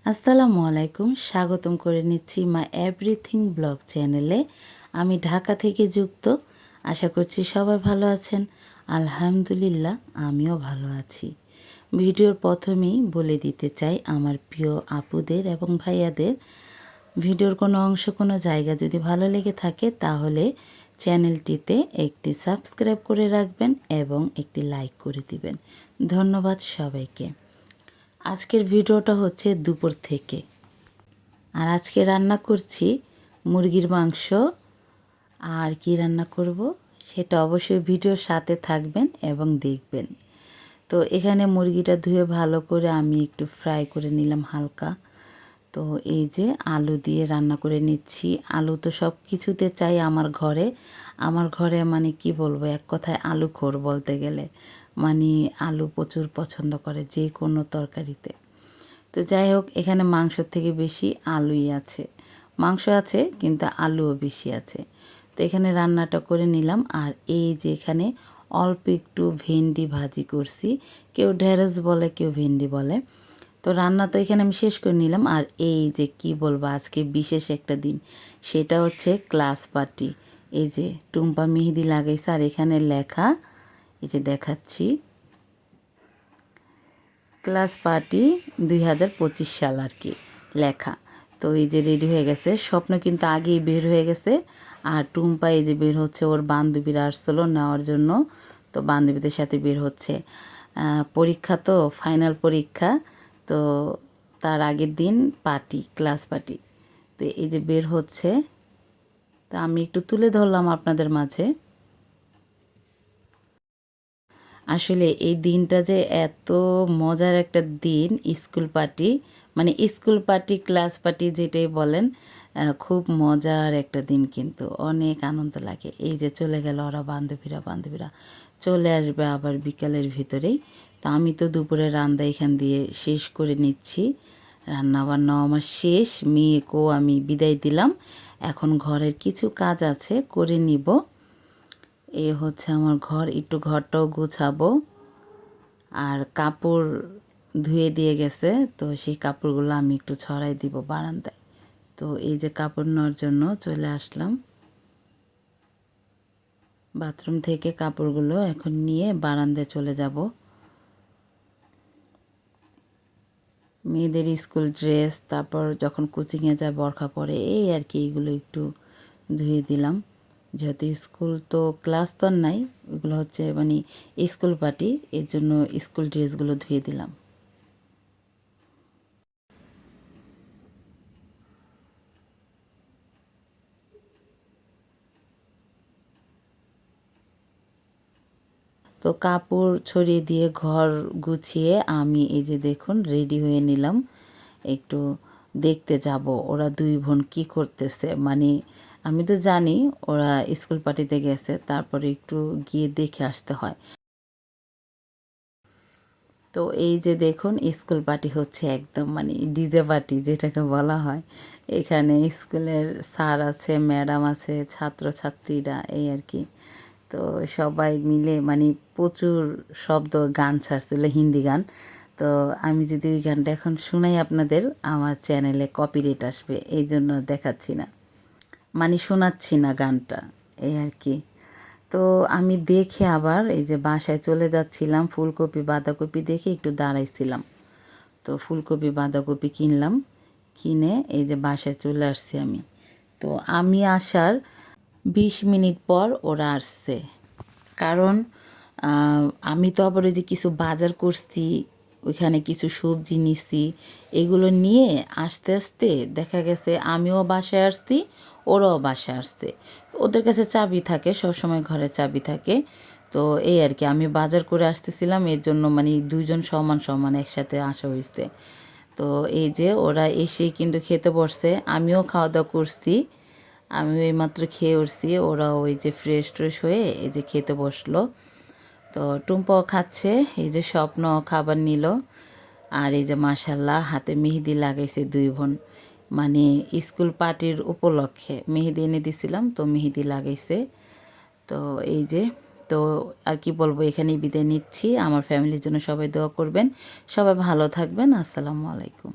আসসালামু আলাইকুম, স্বাগতম করে নিচ্ছি মা এভরিথিং ব্লগ চ্যানেলে। আমি ঢাকা থেকে যুক্ত। আশা করছি সবাই ভালো আছেন। আলহামদুলিল্লাহ আমিও ভালো আছি। ভিডিওর প্রথমেই বলে দিতে চাই আমার প্রিয় আপুদের এবং ভাইয়াদের, ভিডিওর কোনো অংশ কোনো জায়গা যদি ভালো লেগে থাকে তাহলে চ্যানেলটিতে একটি সাবস্ক্রাইব করে রাখবেন এবং একটি লাইক করে দিবেন। ধন্যবাদ সবাইকে। আজকের ভিডিওটা হচ্ছে দুপুর থেকে, আর আজকে রান্না করছি মুরগির মাংস। আর কি রান্না করব সেটা অবশ্যই ভিডিওর সাথে থাকবেন এবং দেখবেন। তো এখানে মুরগিটা ধুয়ে ভালো করে আমি একটু ফ্রাই করে নিলাম হালকা। তো এই যে আলু দিয়ে রান্না করে নিচ্ছি। আলু তো সব কিছুতে চাই আমার ঘরে মানে কি বলবো, এক কথায় আলুখোর বলতে গেলে। মানে আলু প্রচুর পছন্দ করে যে কোনো তরকারিতে। তো যাই হোক, এখানে মাংসর থেকে বেশি আলুই আছে। মাংস আছে কিন্তু আলুও বেশি আছে। তো এখানে রান্নাটা করে নিলাম। আর এই যে এখানে অল্প একটু ভেন্ডি ভাজি করছি। কেউ ঢেঁড়স বলে, কেউ ভেন্ডি বলে। তো রান্না তো এখানে আমি শেষ করে নিলাম। আর এই যে কি বলবো, আজকে বিশেষ একটা দিন, সেটা হচ্ছে ক্লাস পার্টি। এই যে টুম্পা মেহেদি লাগাইছে, আর এখানে লেখা, এই যে দেখাচ্ছি, ক্লাস পার্টি 2025 সাল আর কি লেখা। তো এই যে রেডি হয়ে গেছে, স্বপ্ন কিন্তু আগেই বের হয়ে গেছে। আর টুম্পা এই যে বের হচ্ছে, ওর বান্ধবীরা আসছিলো নেওয়ার জন্য। তো বান্ধবীদের সাথে বের হচ্ছে। পরীক্ষা তো ফাইনাল পরীক্ষা, তো তার আগের দিন পার্টি, ক্লাস পার্টি। তো এই যে বের হচ্ছে, তো আমি একটু তুলে ধরলাম আপনাদের মাঝে। আসলে এই দিনটা যে এত মজার একটা দিন, স্কুল পার্টি, মানে স্কুল পার্টি ক্লাস পার্টি যেটাই বলেন, খুব মজার একটা দিন, কিন্তু অনেক আনন্দ লাগে। এই যে চলে গেল ওরা, বান্ধবীরা চলে আসবে আবার বিকালের ভিতরেই। তো আমি তো দুপুরে রান্না এখান দিয়ে শেষ করে নিচ্ছি। রান্না বান্না আমার শেষ, মেয়েকেও আমি বিদায় দিলাম। এখন ঘরের কিছু কাজ আছে, করে নিব। এ হচ্ছে আমার ঘর, একটু ঘরটাও গুছাবো। আর কাপড় ধুয়ে দিয়ে গেছে, তো সেই কাপড়গুলো আমি একটু ছড়াই দিব বারান্দায়। তো এই যে কাপড় নেওয়ার জন্য চলে আসলাম বাথরুম থেকে। কাপড়গুলো এখন নিয়ে বারান্দায় চলে যাব। মেয়েদের স্কুল ড্রেস, তারপর যখন কোচিংয়ে যায় বরখা পরে, এই আর কি, এইগুলো একটু ধুয়ে দিলাম। যেহেতু স্কুল তো ক্লাস তো আর নাই, ওইগুলো হচ্ছে মানে স্কুল পার্টি, এর জন্য স্কুল ড্রেসগুলো ধুয়ে দিলাম। তো কাপড় ছড়িয়ে দিয়ে ঘর গুছিয়ে আমি এই যে দেখুন রেডি হয়ে নিলাম। একটু দেখতে যাব ওরা দুই বোন কী করতেছে। মানে আমি তো জানি ওরা স্কুল পার্টিতে গেছে, তারপরে একটু গিয়ে দেখে আসতে হয়। তো এই যে দেখুন স্কুল পার্টি হচ্ছে একদম মানে ডিজে পার্টি যেটাকে বলা হয়। এখানে স্কুলের স্যার আছে, ম্যাডাম আছে, ছাত্রছাত্রীরা, এই আর কি। তো সবাই মিলে মানে প্রচুর শব্দ, গান ছাড়ছিল, হিন্দি গান। তো আমি যদি ওই গানটা এখন শুনাই আপনাদের, আমার চ্যানেলে কপিরাইট আসবে, এই জন্য দেখাচ্ছি না, মানে শোনাচ্ছি না গানটা, এই আর কি। তো আমি দেখে আবার এই যে বাসায় চলে যাচ্ছিলাম, ফুলকপি বাঁধাকপি দেখে একটু দাঁড়াইছিলাম। তো ফুলকপি বাঁধাকপি কিনলাম, কিনে এই যে বাসায় চলে আসছি আমি। তো আমি আসার 20 মিনিট পর ওরা আসছে। কারণ আমি তো আবার ওই যে কিছু বাজার করছি, ওইখানে কিছু সবজি নিছি, এগুলো নিয়ে আস্তে আস্তে দেখা গেছে আমিও বাসায় আসছি, ওরাও বাসায় আসছে। ওদের কাছে চাবি থাকে, সবসময় ঘরের চাবি থাকে। তো এই আর কি, আমি বাজার করে আসতেছিলাম, এর জন্য মানে দুইজন সমান সমান একসাথে আসা হয়েছে। তো এই যে ওরা এসেই কিন্তু খেতে বসছে, আমিও খাওয়া দাওয়া করছি। আমি এইমাত্র খেয়ে উঠছি, ওরা ওই যে ফ্রেশ ট্রেশ হয়ে এই যে খেতে বসলো। তো টুম্পাও খাচ্ছে, এই যে স্বপ্ন খাবার নিল। আর এই যে মাশাল্লাহ হাতে মেহেদি লাগাইছে দুই বোন, মানে স্কুল পার্টির উপলক্ষে মেহেদি এনে দিছিলাম, তো মেহেদি লাগাইছে। তো এই যে, তো আর কি বলবো, এখানেই বিদায় নিচ্ছি। আমার ফ্যামিলির জন্য সবাই দোয়া করবেন, সবাই ভালো থাকবেন। আসসালামু আলাইকুম।